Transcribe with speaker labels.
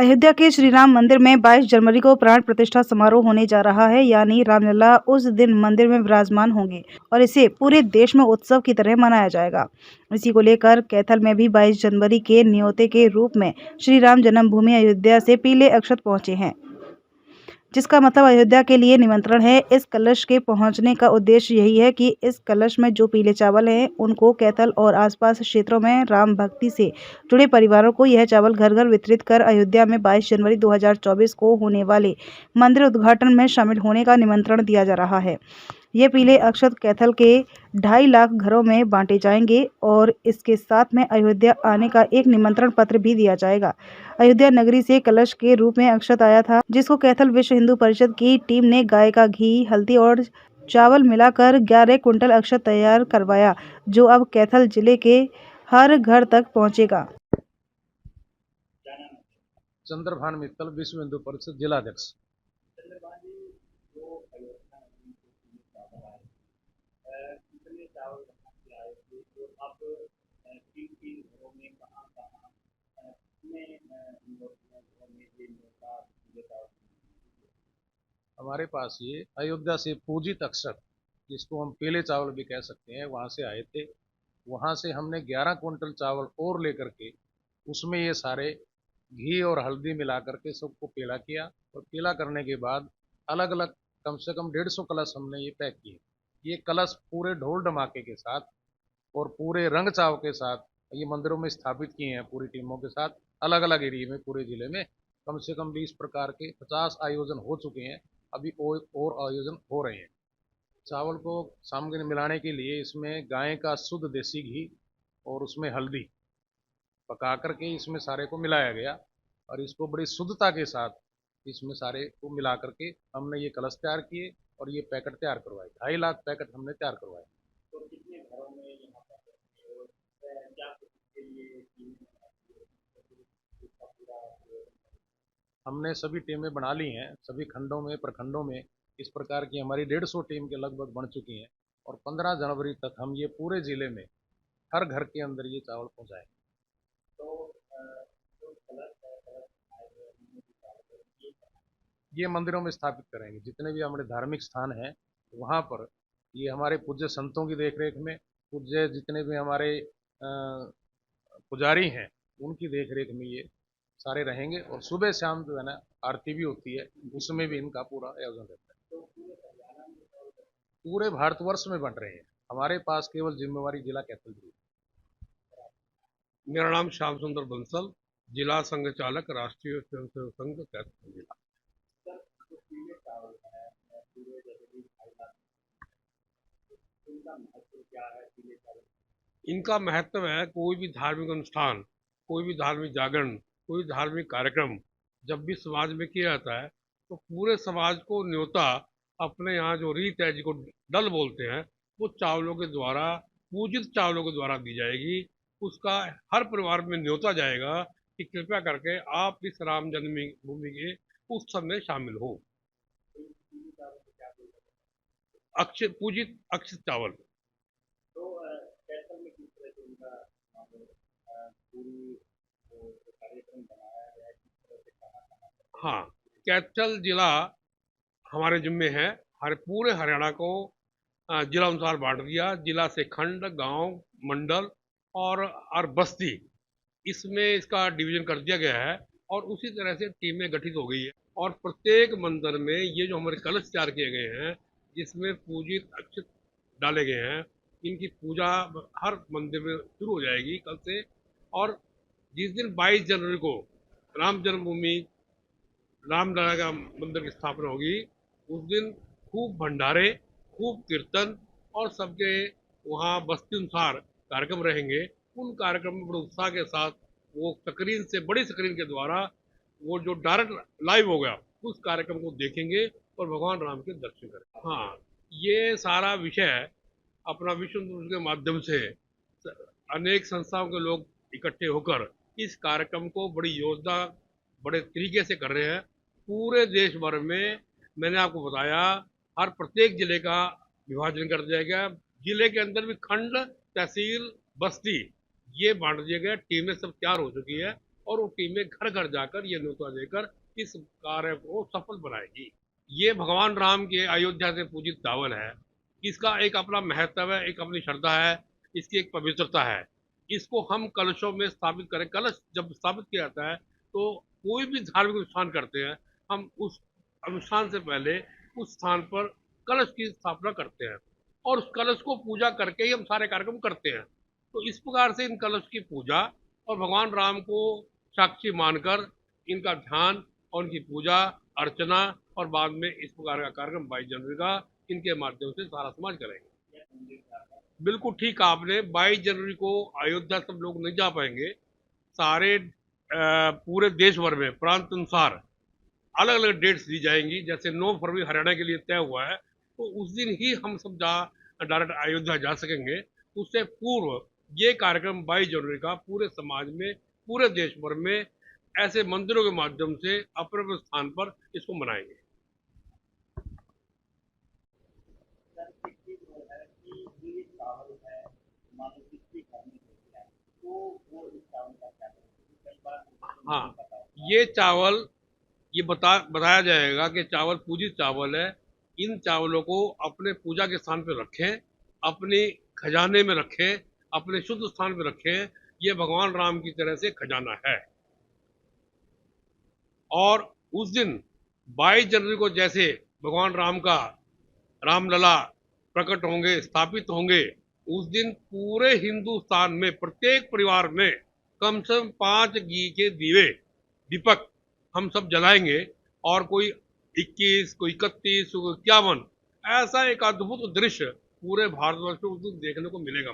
Speaker 1: अयोध्या के श्री राम मंदिर में 22 जनवरी को प्राण प्रतिष्ठा समारोह होने जा रहा है। यानी रामलला उस दिन मंदिर में विराजमान होंगे और इसे पूरे देश में उत्सव की तरह मनाया जाएगा। इसी को लेकर कैथल में भी 22 जनवरी के न्योते के रूप में श्री राम जन्मभूमि अयोध्या से पीले अक्षत पहुंचे हैं, जिसका मतलब अयोध्या के लिए निमंत्रण है। इस कलश के पहुंचने का उद्देश्य यही है कि इस कलश में जो पीले चावल हैं, उनको कैथल और आसपास क्षेत्रों में राम भक्ति से जुड़े परिवारों को यह चावल घर घर वितरित कर अयोध्या में 22 जनवरी 2024 को होने वाले मंदिर उद्घाटन में शामिल होने का निमंत्रण दिया जा रहा है। ये पीले अक्षत कैथल के 2.5 लाख घरों में बांटे जाएंगे और इसके साथ में अयोध्या आने का एक निमंत्रण पत्र भी दिया जाएगा। अयोध्या नगरी से कलश के रूप में अक्षत आया था, जिसको कैथल विश्व हिंदू परिषद की टीम ने गाय का घी, हल्दी और चावल मिलाकर 11 कुंटल अक्षत तैयार करवाया, जो अब कैथल जिले के हर घर तक पहुंचेगा।
Speaker 2: चंद्रभान मित्तल, विश्व हिंदू परिषद जिलाध्यक्ष। हमारे पास ये अयोध्या से पूजित अक्षत, जिसको हम पीले चावल भी कह सकते हैं, वहां से आए थे। वहां से हमने 11 कुंटल चावल और लेकर के उसमें ये सारे घी और हल्दी मिला करके सबको पीला किया और पीला करने के बाद अलग अलग कम से कम 150 कलश हमने ये पैक किए। ये कलश पूरे ढोल ढमाके के साथ और पूरे रंग चाव के साथ ये मंदिरों में स्थापित किए हैं। पूरी टीमों के साथ अलग अलग एरिया में पूरे जिले में कम से कम 20 प्रकार के 50 आयोजन हो चुके हैं। अभी और आयोजन हो रहे हैं। चावल को सामग्री मिलाने के लिए इसमें गाय का शुद्ध देसी घी और उसमें हल्दी पका करके इसमें सारे को मिलाया गया और इसको बड़ी शुद्धता के साथ इसमें सारे को मिला करके हमने ये कलश तैयार किए और ये पैकेट तैयार करवाए। 2.5 लाख पैकेट हमने तैयार करवाए। हमने सभी टीमें बना ली हैं, सभी खंडों में प्रखंडों में इस प्रकार की हमारी 150 टीम के लगभग बन चुकी हैं और 15 जनवरी तक हम ये पूरे जिले में हर घर के अंदर ये चावल पहुंचाएंगे। ये मंदिरों में स्थापित करेंगे, जितने भी हमारे धार्मिक स्थान हैं वहाँ पर ये हमारे पूज्य संतों की देखरेख में, पूज्य जितने भी हमारे पुजारी हैं उनकी देखरेख में ये सारे रहेंगे और सुबह शाम जो है ना आरती भी होती है, उसमें भी इनका पूरा आयोजन रहता है। पूरे भारतवर्ष में बन रहे हैं। हमारे पास केवल जिम्मेवारी जिला कैथल की।
Speaker 3: मेरा नाम श्याम सुंदर बंसल, जिला संघ चालक, राष्ट्रीय स्वयंसेवक संघ कैथल जिला। इनका महत्व है, कोई भी धार्मिक अनुष्ठान, कोई भी धार्मिक जागरण, कोई धार्मिक कार्यक्रम जब भी समाज में किया जाता है तो पूरे समाज को न्योता अपने यहाँ जो रीत है, जिसको दल बोलते हैं, वो चावलों के द्वारा, पूजित चावलों के द्वारा दी जाएगी। उसका हर परिवार में न्योता जाएगा कि कृपया करके आप इस राम जन्मभूमि के उत्सव में शामिल हो। अक्षय पूजित अक्षत चावल। हाँ, कैथल जिला हमारे जिम्मे है। हर पूरे हरियाणा को जिला अनुसार बांट दिया। जिला से खंड, गांव, मंडल और बस्ती, इसमें इसका डिवीजन कर दिया गया है और उसी तरह से टीमें गठित हो गई है। और प्रत्येक मंदिर में ये जो हमारे कलश तैयार किए गए हैं, जिसमें पूजित अक्षत डाले गए हैं, इनकी पूजा हर मंदिर में शुरू हो जाएगी कल से। और जिस दिन 22 जनवरी को राम जन्मभूमि रामलला का मंदिर की स्थापना होगी, उस दिन खूब भंडारे, खूब कीर्तन और सबके वहाँ बस्ती अनुसार कार्यक्रम रहेंगे। उन कार्यक्रम में बड़े उत्साह के साथ वो स्क्रीन से, बड़ी स्क्रीन के द्वारा वो जो डायरेक्ट लाइव हो गया उस कार्यक्रम को देखेंगे और भगवान राम के दर्शन करेंगे। हाँ, ये सारा विषय अपना विश्व हिंदू के माध्यम से अनेक संस्थाओं के लोग इकट्ठे होकर इस कार्यक्रम को बड़ी योजना, बड़े तरीके से कर रहे हैं। पूरे देश भर में मैंने आपको बताया, हर प्रत्येक जिले का विभाजन कर दिया गया। जिले के अंदर भी खंड, तहसील, बस्ती ये बांट दिया गया। टीमें सब तैयार हो चुकी है और वो टीमें घर घर जाकर ये न्योता देकर इस कार्य को सफल बनाएगी। ये भगवान राम के अयोध्या से पूजित चावल है। इसका एक अपना महत्व है, एक अपनी श्रद्धा है, इसकी एक पवित्रता है। इसको हम कलशों में स्थापित करें। कलश जब स्थापित किया जाता है तो कोई भी धार्मिक अनुष्ठान करते हैं, हम उस अनुष्ठान से पहले उस स्थान पर कलश की स्थापना करते हैं और उस कलश को पूजा करके ही हम सारे कार्यक्रम करते हैं। तो इस प्रकार से इन कलश की पूजा और भगवान राम को साक्षी मानकर इनका ध्यान और उनकी पूजा अर्चना और बाद में इस प्रकार का कार्यक्रम 22 जनवरी का इनके माध्यम से सारा समाज करेंगे। बिल्कुल ठीक आपने, 22 जनवरी को अयोध्या सब लोग नहीं जा पाएंगे। सारे पूरे देश भर में प्रांत अनुसार अलग अलग डेट्स दी जाएंगी। जैसे 9 फरवरी हरियाणा के लिए तय हुआ है, तो उस दिन ही हम सब डायरेक्ट अयोध्या जा सकेंगे। उससे पूर्व ये कार्यक्रम 22 जनवरी का पूरे समाज में, पूरे देश भर में ऐसे मंदिरों के माध्यम से अपने अपने स्थान पर इसको मनाएंगे। हाँ, ये चावल ये बताया जाएगा कि चावल पूजित चावल है। इन चावलों को अपने पूजा के स्थान पर रखें, अपने खजाने में रखें, अपने शुद्ध स्थान पर रखें। ये भगवान राम की तरह से खजाना है। और उस दिन 22 जनवरी को जैसे भगवान राम का रामलला प्रकट होंगे, स्थापित होंगे, उस दिन पूरे हिंदुस्तान में प्रत्येक परिवार में कम से कम 5 घी के दीपक हम सब जलाएंगे और कोई 21, कोई 31, कोई 51 ऐसा एक अद्भुत दृश्य पूरे भारतवर्ष में उस दिन देखने को मिलेगा।